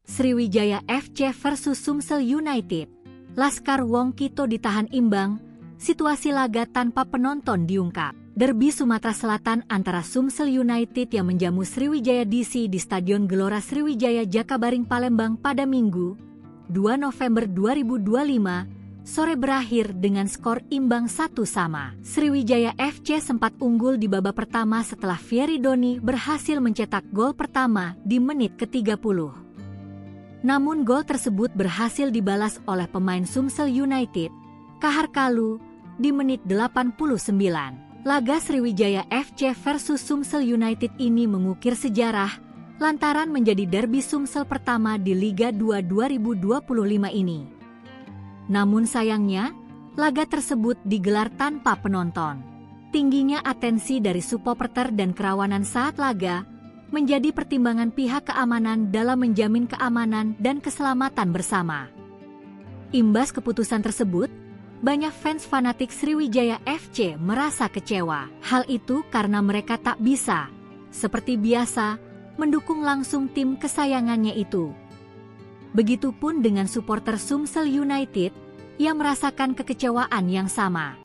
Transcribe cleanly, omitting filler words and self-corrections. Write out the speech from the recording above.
Sriwijaya FC versus Sumsel United. Laskar Wong Kito ditahan imbang, situasi laga tanpa penonton diungkap. Derby Sumatera Selatan antara Sumsel United yang menjamu Sriwijaya DC di Stadion Gelora Sriwijaya Jakabaring Palembang pada Minggu, 2 November 2025, sore berakhir dengan skor imbang 1-1. Sriwijaya FC sempat unggul di babak pertama setelah Fieri Doni berhasil mencetak gol pertama di menit ke-30. Namun gol tersebut berhasil dibalas oleh pemain Sumsel United, Kahar Kalu, di menit 89. Laga Sriwijaya FC versus Sumsel United ini mengukir sejarah lantaran menjadi derby Sumsel pertama di Liga 2 2025 ini. Namun sayangnya, laga tersebut digelar tanpa penonton. Tingginya atensi dari supporter dan kerawanan saat laga menjadi pertimbangan pihak keamanan dalam menjamin keamanan dan keselamatan bersama. Imbas keputusan tersebut, banyak fans fanatik Sriwijaya FC merasa kecewa. Hal itu karena mereka tak bisa, seperti biasa, mendukung langsung tim kesayangannya itu. Begitupun dengan supporter Sumsel United yang merasakan kekecewaan yang sama.